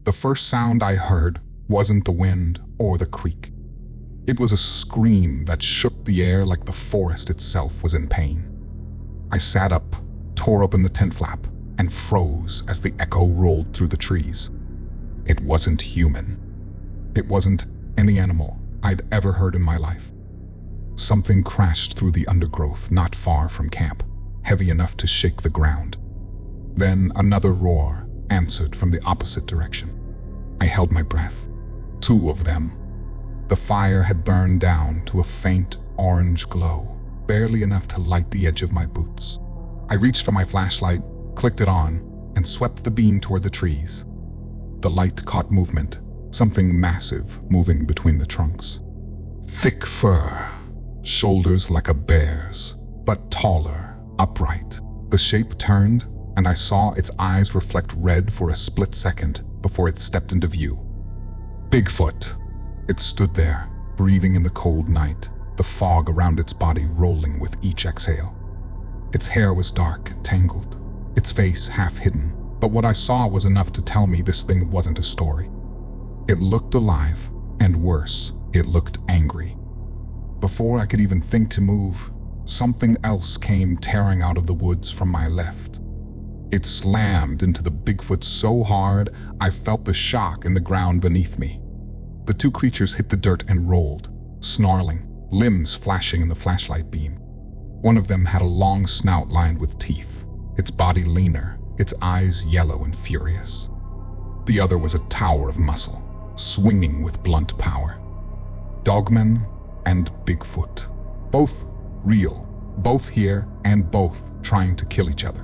The first sound I heard wasn't the wind or the creek. It was a scream that shook the air like the forest itself was in pain. I sat up, tore open the tent flap, and froze as the echo rolled through the trees. It wasn't human. It wasn't any animal I'd ever heard in my life. Something crashed through the undergrowth not far from camp, heavy enough to shake the ground. Then another roar answered from the opposite direction. I held my breath. 2 of them. The fire had burned down to a faint orange glow, barely enough to light the edge of my boots. I reached for my flashlight, clicked it on, and swept the beam toward the trees. The light caught movement, something massive moving between the trunks. Thick fur, shoulders like a bear's, but taller, upright. The shape turned, and I saw its eyes reflect red for a split second before it stepped into view. Bigfoot. It stood there, breathing in the cold night, the fog around its body rolling with each exhale. Its hair was dark and tangled, its face half hidden, but what I saw was enough to tell me this thing wasn't a story. It looked alive, and worse, it looked angry. Before I could even think to move, something else came tearing out of the woods from my left. It slammed into the Bigfoot so hard, I felt the shock in the ground beneath me. The 2 creatures hit the dirt and rolled, snarling, limbs flashing in the flashlight beam. One of them had a long snout lined with teeth, its body leaner, its eyes yellow and furious. The other was a tower of muscle, swinging with blunt power. Dogman and Bigfoot. Both real, both here and both trying to kill each other.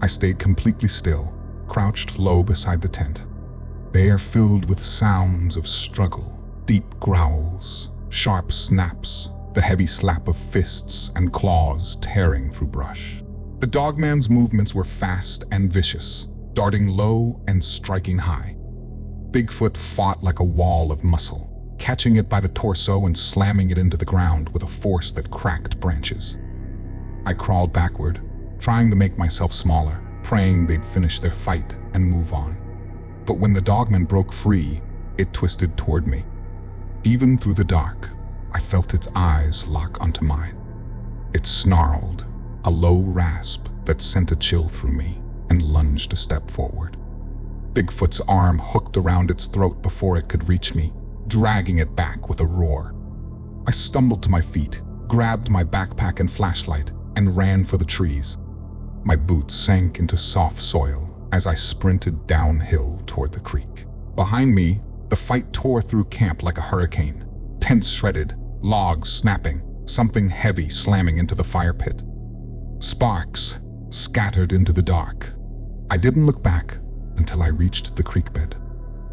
I stayed completely still, crouched low beside the tent. The air filled with sounds of struggle, deep growls, sharp snaps, the heavy slap of fists and claws tearing through brush. The dogman's movements were fast and vicious, darting low and striking high. Bigfoot fought like a wall of muscle, catching it by the torso and slamming it into the ground with a force that cracked branches. I crawled backward, trying to make myself smaller, praying they'd finish their fight and move on. But when the dogman broke free, it twisted toward me. Even through the dark, I felt its eyes lock onto mine. It snarled, a low rasp that sent a chill through me, and lunged a step forward. Bigfoot's arm hooked around its throat before it could reach me, dragging it back with a roar. I stumbled to my feet, grabbed my backpack and flashlight, and ran for the trees. My boots sank into soft soil as I sprinted downhill toward the creek. Behind me, the fight tore through camp like a hurricane, tents shredded, logs snapping, something heavy slamming into the fire pit. Sparks scattered into the dark. I didn't look back until I reached the creek bed.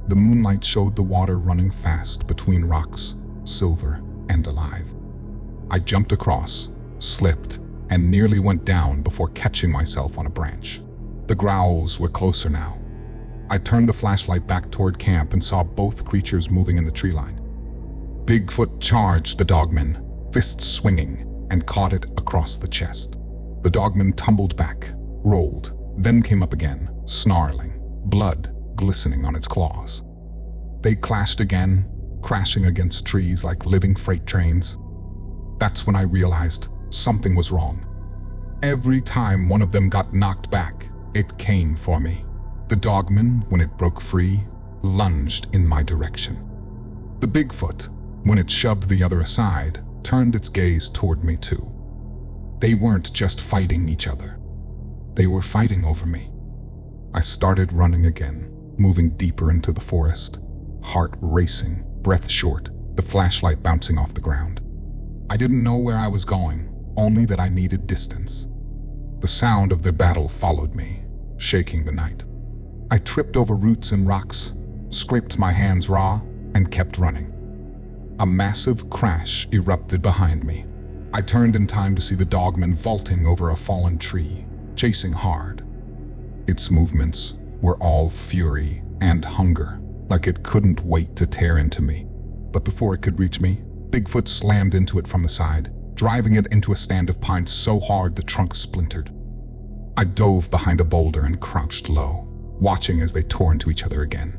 The moonlight showed the water running fast between rocks, silver and alive. I jumped across, slipped, and nearly went down before catching myself on a branch. The growls were closer now. I turned the flashlight back toward camp and saw both creatures moving in the tree line. Bigfoot charged the dogman, fists swinging, and caught it across the chest. The dogman tumbled back, rolled, then came up again, snarling, blood glistening on its claws. They clashed again, crashing against trees like living freight trains. That's when I realized something was wrong. Every time one of them got knocked back, it came for me. The dogman, when it broke free, lunged in my direction. The Bigfoot, when it shoved the other aside, turned its gaze toward me too. They weren't just fighting each other. They were fighting over me. I started running again, moving deeper into the forest, heart racing, breath short, the flashlight bouncing off the ground. I didn't know where I was going, only that I needed distance. The sound of the battle followed me, shaking the night. I tripped over roots and rocks, scraped my hands raw, and kept running. A massive crash erupted behind me. I turned in time to see the dogman vaulting over a fallen tree, chasing hard. Its movements were all fury and hunger, like it couldn't wait to tear into me. But before it could reach me, Bigfoot slammed into it from the side, driving it into a stand of pines so hard the trunk splintered. I dove behind a boulder and crouched low, watching as they tore into each other again.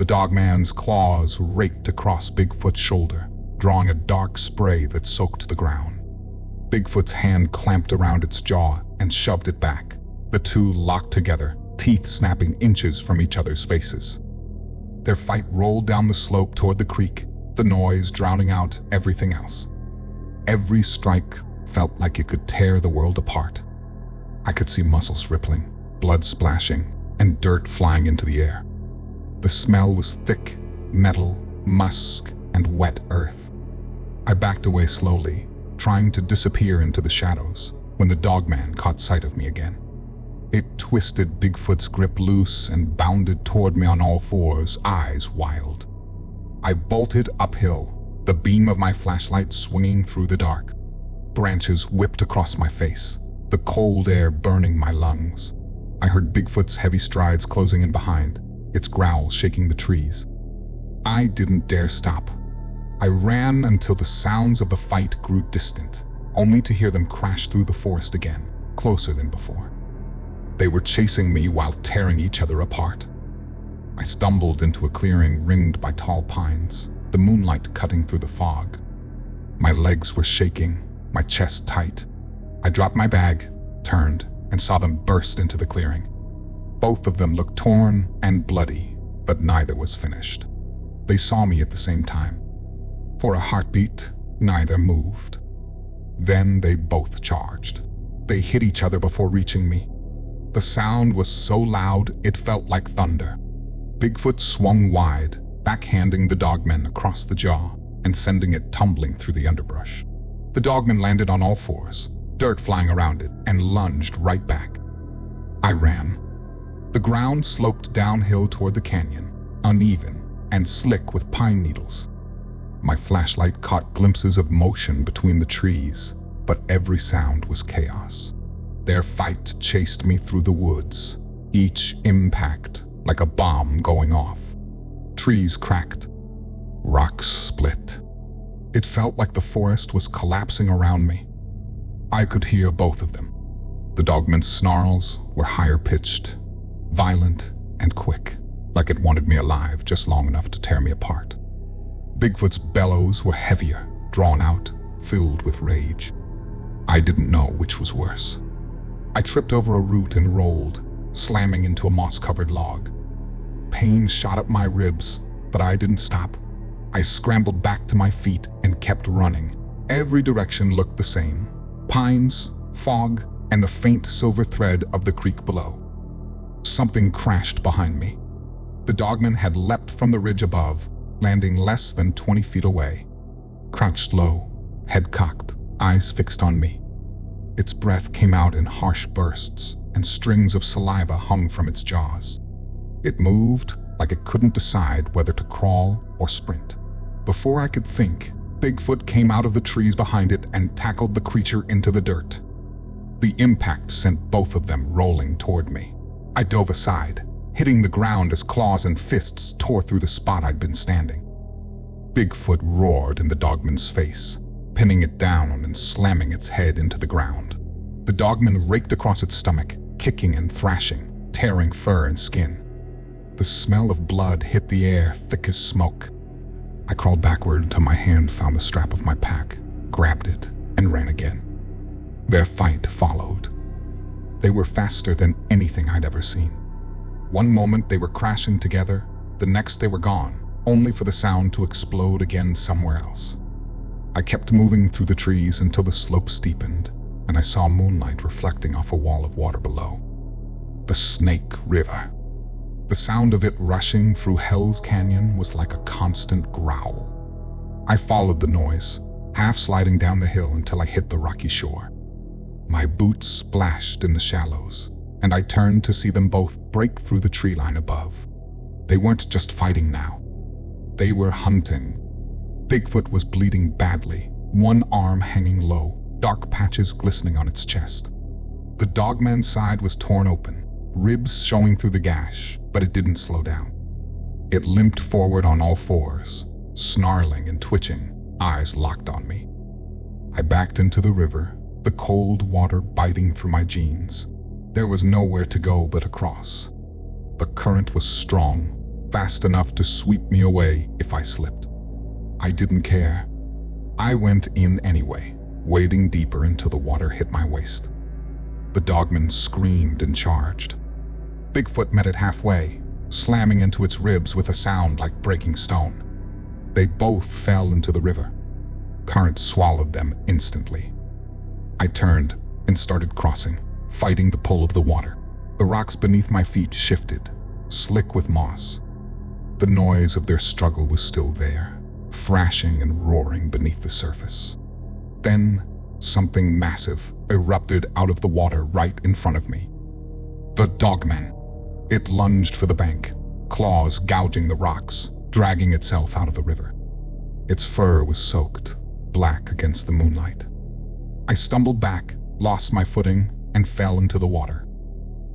The dogman's claws raked across Bigfoot's shoulder, drawing a dark spray that soaked the ground. Bigfoot's hand clamped around its jaw and shoved it back. The two locked together, teeth snapping inches from each other's faces. Their fight rolled down the slope toward the creek, the noise drowning out everything else. Every strike felt like it could tear the world apart. I could see muscles rippling, blood splashing, and dirt flying into the air. The smell was thick, metal, musk, and wet earth. I backed away slowly, trying to disappear into the shadows, when the dogman caught sight of me again. It twisted Bigfoot's grip loose and bounded toward me on all fours, eyes wild. I bolted uphill, the beam of my flashlight swinging through the dark. Branches whipped across my face, the cold air burning my lungs. I heard Bigfoot's heavy strides closing in behind, its growl shaking the trees. I didn't dare stop. I ran until the sounds of the fight grew distant, only to hear them crash through the forest again, closer than before. They were chasing me while tearing each other apart. I stumbled into a clearing ringed by tall pines, the moonlight cutting through the fog. My legs were shaking, my chest tight. I dropped my bag, turned, and saw them burst into the clearing. Both of them looked torn and bloody, but neither was finished. They saw me at the same time. For a heartbeat, neither moved. Then they both charged. They hit each other before reaching me. The sound was so loud it felt like thunder. Bigfoot swung wide, backhanding the dogman across the jaw and sending it tumbling through the underbrush. The dogman landed on all fours, dirt flying around it, and lunged right back. I ran. The ground sloped downhill toward the canyon, uneven and slick with pine needles. My flashlight caught glimpses of motion between the trees, but every sound was chaos. Their fight chased me through the woods, each impact like a bomb going off. Trees cracked, rocks split. It felt like the forest was collapsing around me. I could hear both of them. The dogman's snarls were higher pitched, violent and quick, like it wanted me alive just long enough to tear me apart. Bigfoot's bellows were heavier, drawn out, filled with rage. I didn't know which was worse. I tripped over a root and rolled, slamming into a moss-covered log. Pain shot up my ribs, but I didn't stop. I scrambled back to my feet and kept running. Every direction looked the same: pines, fog, and the faint silver thread of the creek below. Something crashed behind me. The dogman had leapt from the ridge above, landing less than 20 feet away. Crouched low, head cocked, eyes fixed on me. Its breath came out in harsh bursts, and strings of saliva hung from its jaws. It moved like it couldn't decide whether to crawl or sprint. Before I could think, Bigfoot came out of the trees behind it and tackled the creature into the dirt. The impact sent both of them rolling toward me. I dove aside, hitting the ground as claws and fists tore through the spot I'd been standing. Bigfoot roared in the dogman's face, pinning it down and slamming its head into the ground. The dogman raked across its stomach, kicking and thrashing, tearing fur and skin. The smell of blood hit the air thick as smoke. I crawled backward until my hand found the strap of my pack, grabbed it, and ran again. Their fight followed. They were faster than anything I'd ever seen. One moment they were crashing together, the next they were gone, only for the sound to explode again somewhere else. I kept moving through the trees until the slope steepened, and I saw moonlight reflecting off a wall of water below. The Snake River. The sound of it rushing through Hell's Canyon was like a constant growl. I followed the noise, half sliding down the hill until I hit the rocky shore. My boots splashed in the shallows, and I turned to see them both break through the tree line above. They weren't just fighting now. They were hunting. Bigfoot was bleeding badly, one arm hanging low, dark patches glistening on its chest. The dogman's side was torn open, ribs showing through the gash, but it didn't slow down. It limped forward on all fours, snarling and twitching, eyes locked on me. I backed into the river, the cold water biting through my jeans. There was nowhere to go but across. The current was strong, fast enough to sweep me away if I slipped. I didn't care. I went in anyway, wading deeper until the water hit my waist. The Dogman screamed and charged. Bigfoot met it halfway, slamming into its ribs with a sound like breaking stone. They both fell into the river. Current swallowed them instantly. I turned and started crossing, fighting the pull of the water. The rocks beneath my feet shifted, slick with moss. The noise of their struggle was still there, thrashing and roaring beneath the surface. Then, something massive erupted out of the water right in front of me. The Dogman. It lunged for the bank, claws gouging the rocks, dragging itself out of the river. Its fur was soaked, black against the moonlight. I stumbled back, lost my footing, and fell into the water.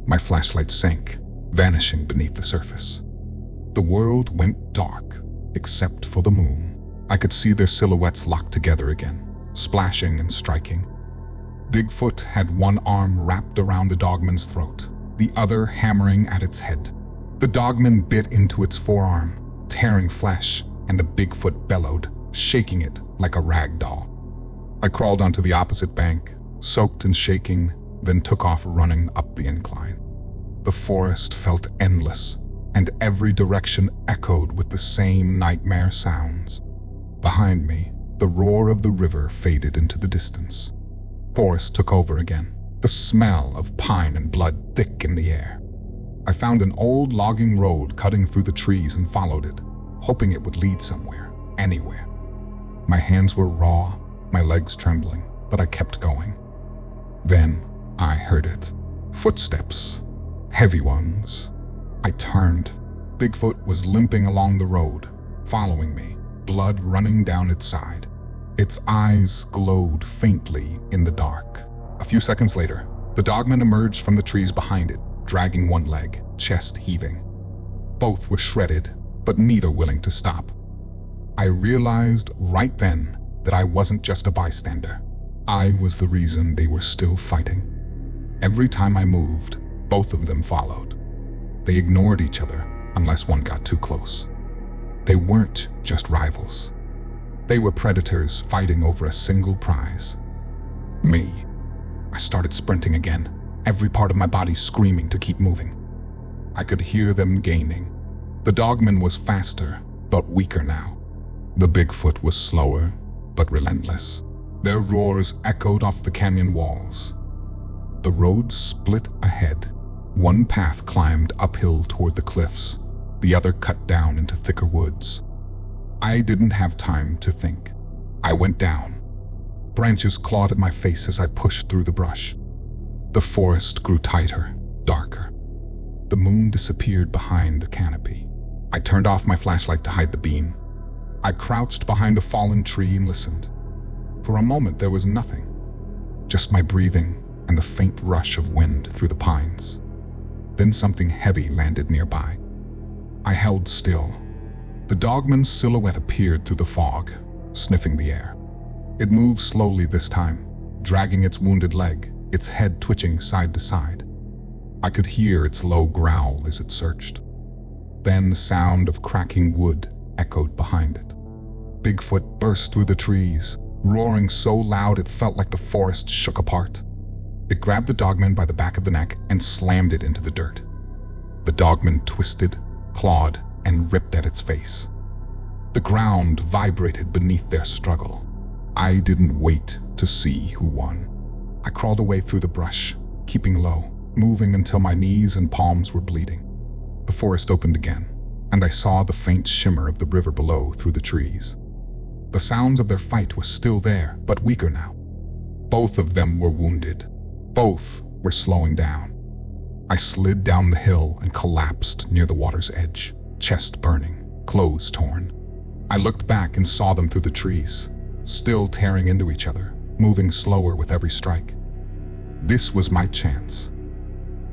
My flashlight sank, vanishing beneath the surface. The world went dark, except for the moon. I could see their silhouettes locked together again, splashing and striking. Bigfoot had one arm wrapped around the Dogman's throat, the other hammering at its head. The Dogman bit into its forearm, tearing flesh, and the Bigfoot bellowed, shaking it like a rag doll. I crawled onto the opposite bank, soaked and shaking, then took off running up the incline. The forest felt endless, and every direction echoed with the same nightmare sounds. Behind me, the roar of the river faded into the distance. Forest took over again, the smell of pine and blood thick in the air. I found an old logging road cutting through the trees and followed it, hoping it would lead somewhere, anywhere. My hands were raw, my legs trembling, but I kept going. Then I heard it. Footsteps. Heavy ones. I turned. Bigfoot was limping along the road, following me, blood running down its side. Its eyes glowed faintly in the dark. A few seconds later, the Dogman emerged from the trees behind it, dragging one leg, chest heaving. Both were shredded, but neither willing to stop. I realized right then that I wasn't just a bystander. I was the reason they were still fighting. Every time I moved, both of them followed. They ignored each other unless one got too close. They weren't just rivals. They were predators fighting over a single prize. Me. I started sprinting again, every part of my body screaming to keep moving. I could hear them gaining. The Dogman was faster, but weaker now. The Bigfoot was slower, but relentless. Their roars echoed off the canyon walls. The road split ahead. One path climbed uphill toward the cliffs, the other cut down into thicker woods. I didn't have time to think. I went down. Branches clawed at my face as I pushed through the brush. The forest grew tighter, darker. The moon disappeared behind the canopy. I turned off my flashlight to hide the beam. I crouched behind a fallen tree and listened. For a moment there was nothing, just my breathing and the faint rush of wind through the pines. Then something heavy landed nearby. I held still. The Dogman's silhouette appeared through the fog, sniffing the air. It moved slowly this time, dragging its wounded leg, its head twitching side to side. I could hear its low growl as it searched. Then the sound of cracking wood echoed behind it. Bigfoot burst through the trees, roaring so loud it felt like the forest shook apart. It grabbed the Dogman by the back of the neck and slammed it into the dirt. The Dogman twisted, clawed, and ripped at its face. The ground vibrated beneath their struggle. I didn't wait to see who won. I crawled away through the brush, keeping low, moving until my knees and palms were bleeding. The forest opened again, and I saw the faint shimmer of the river below through the trees. The sounds of their fight were still there, but weaker now. Both of them were wounded. Both were slowing down. I slid down the hill and collapsed near the water's edge, chest burning, clothes torn. I looked back and saw them through the trees, still tearing into each other, moving slower with every strike. This was my chance.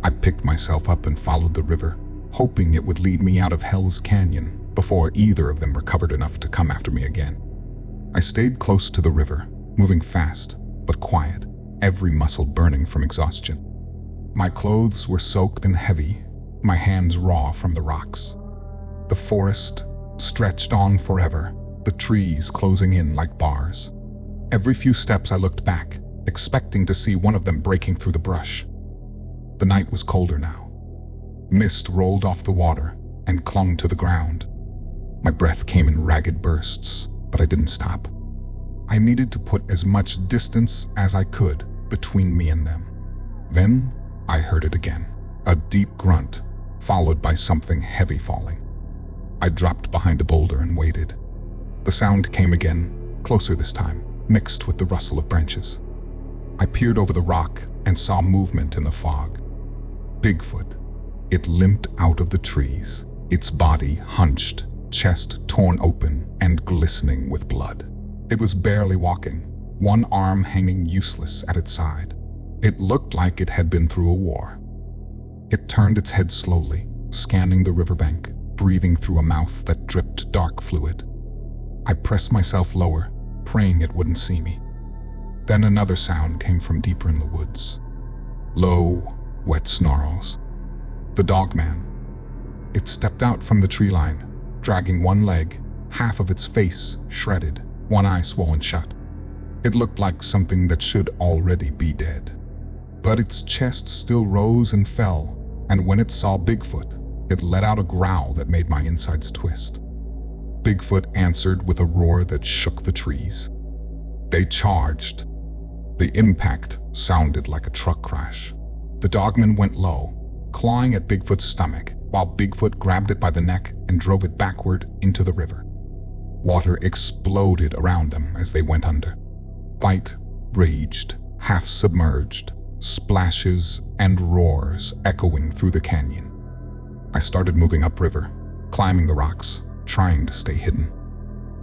I picked myself up and followed the river, hoping it would lead me out of Hell's Canyon before either of them recovered enough to come after me again. I stayed close to the river, moving fast but quiet, every muscle burning from exhaustion. My clothes were soaked and heavy, my hands raw from the rocks. The forest stretched on forever, the trees closing in like bars. Every few steps I looked back, expecting to see one of them breaking through the brush. The night was colder now. Mist rolled off the water and clung to the ground. My breath came in ragged bursts, but I didn't stop. I needed to put as much distance as I could between me and them. Then I heard it again, a deep grunt, followed by something heavy falling. I dropped behind a boulder and waited. The sound came again, closer this time, mixed with the rustle of branches. I peered over the rock and saw movement in the fog. Bigfoot. It limped out of the trees, its body hunched, chest torn open and glistening with blood. It was barely walking, one arm hanging useless at its side. It looked like it had been through a war. It turned its head slowly, scanning the riverbank, breathing through a mouth that dripped dark fluid. I pressed myself lower, praying it wouldn't see me. Then another sound came from deeper in the woods. Low, wet snarls. The Dogman. It stepped out from the tree line, dragging one leg, half of its face shredded, one eye swollen shut. It looked like something that should already be dead. But its chest still rose and fell, and when it saw Bigfoot, it let out a growl that made my insides twist. Bigfoot answered with a roar that shook the trees. They charged. The impact sounded like a truck crash. The Dogman went low, clawing at Bigfoot's stomach, while Bigfoot grabbed it by the neck and drove it backward into the river. Water exploded around them as they went under. Fight raged, half submerged, splashes and roars echoing through the canyon. I started moving upriver, climbing the rocks, trying to stay hidden.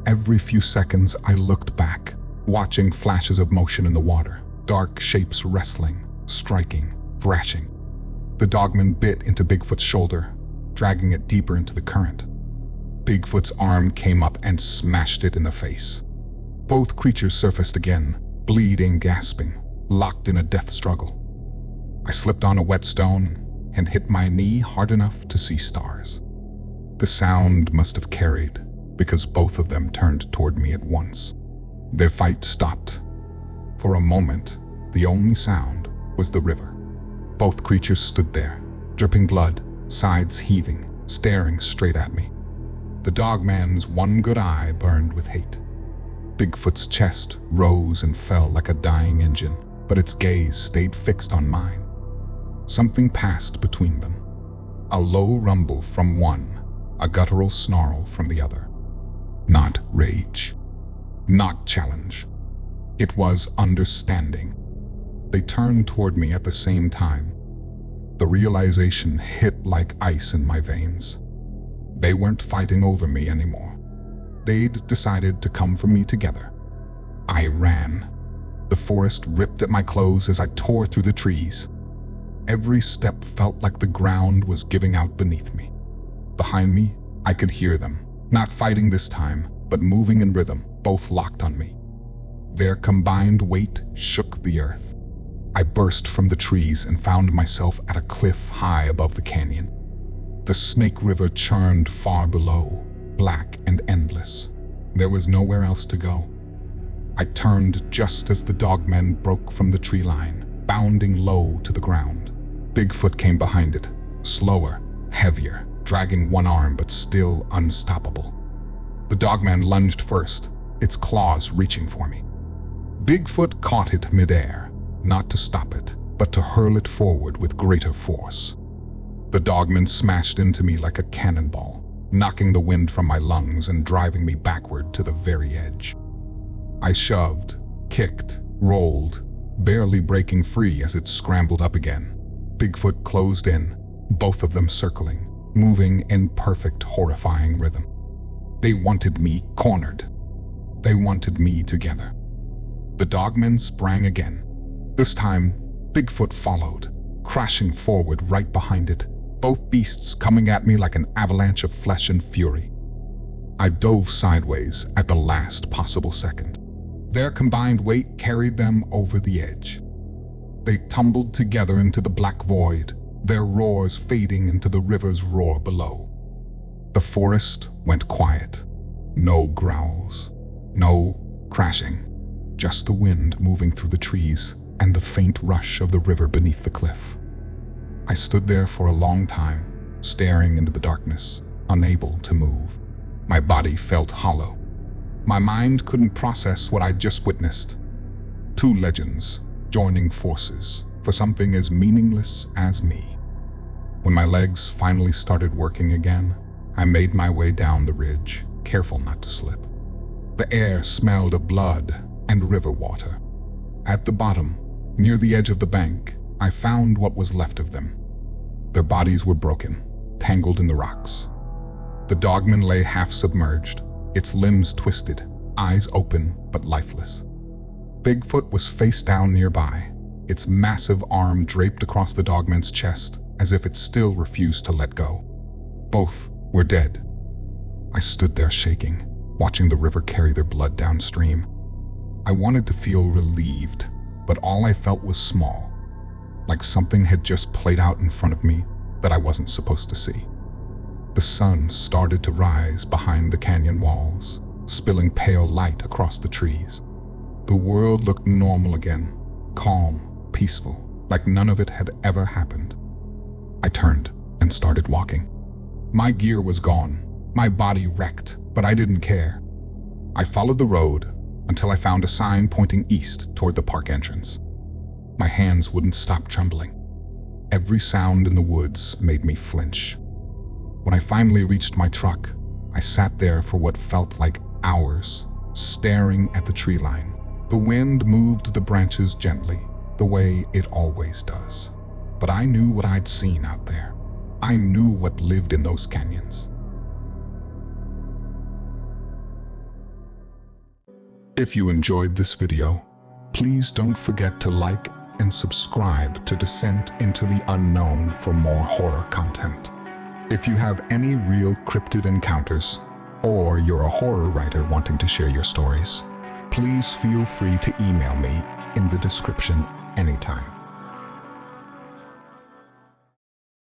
Every few seconds I looked back, watching flashes of motion in the water, dark shapes wrestling, striking, thrashing. The Dogman bit into Bigfoot's shoulder, dragging it deeper into the current. Bigfoot's arm came up and smashed it in the face. Both creatures surfaced again, bleeding, gasping, locked in a death struggle. I slipped on a wet stone and hit my knee hard enough to see stars. The sound must have carried, because both of them turned toward me at once. Their fight stopped. For a moment, the only sound was the river. Both creatures stood there, dripping blood, sides heaving, staring straight at me. The Dogman's one good eye burned with hate. Bigfoot's chest rose and fell like a dying engine, but its gaze stayed fixed on mine. Something passed between them. A low rumble from one, a guttural snarl from the other. Not rage. Not challenge. It was understanding. They turned toward me at the same time. The realization hit like ice in my veins. They weren't fighting over me anymore. They'd decided to come for me together. I ran. The forest ripped at my clothes as I tore through the trees. Every step felt like the ground was giving out beneath me. Behind me, I could hear them, not fighting this time, but moving in rhythm, both locked on me. Their combined weight shook the earth. I burst from the trees and found myself at a cliff high above the canyon. The Snake River churned far below, black and endless. There was nowhere else to go. I turned just as the Dogman broke from the tree line, bounding low to the ground. Bigfoot came behind it, slower, heavier, dragging one arm but still unstoppable. The Dogman lunged first, its claws reaching for me. Bigfoot caught it midair, not to stop it, but to hurl it forward with greater force. The Dogman smashed into me like a cannonball, knocking the wind from my lungs and driving me backward to the very edge. I shoved, kicked, rolled, barely breaking free as it scrambled up again. Bigfoot closed in, both of them circling, moving in perfect, horrifying rhythm. They wanted me cornered. They wanted me together. The Dogman sprang again. This time, Bigfoot followed, crashing forward right behind it, both beasts coming at me like an avalanche of flesh and fury. I dove sideways at the last possible second. Their combined weight carried them over the edge. They tumbled together into the black void, their roars fading into the river's roar below. The forest went quiet. No growls, no crashing, just the wind moving through the trees and the faint rush of the river beneath the cliff. I stood there for a long time, staring into the darkness, unable to move. My body felt hollow. My mind couldn't process what I'd just witnessed. Two legends joining forces for something as meaningless as me. When my legs finally started working again, I made my way down the ridge, careful not to slip. The air smelled of blood and river water. At the bottom, near the edge of the bank, I found what was left of them. Their bodies were broken, tangled in the rocks. The Dogman lay half submerged, its limbs twisted, eyes open but lifeless. Bigfoot was face down nearby, its massive arm draped across the Dogman's chest as if it still refused to let go. Both were dead. I stood there shaking, watching the river carry their blood downstream. I wanted to feel relieved, but all I felt was small, like something had just played out in front of me that I wasn't supposed to see. The sun started to rise behind the canyon walls, spilling pale light across the trees. The world looked normal again, calm, peaceful, like none of it had ever happened. I turned and started walking. My gear was gone, my body wrecked, but I didn't care. I followed the road until I found a sign pointing east toward the park entrance. My hands wouldn't stop trembling. Every sound in the woods made me flinch. When I finally reached my truck, I sat there for what felt like hours, staring at the tree line. The wind moved the branches gently, the way it always does. But I knew what I'd seen out there. I knew what lived in those canyons. If you enjoyed this video, please don't forget to like and subscribe to Descent into the Unknown for more horror content. If you have any real cryptid encounters, or you're a horror writer wanting to share your stories, please feel free to email me in the description anytime.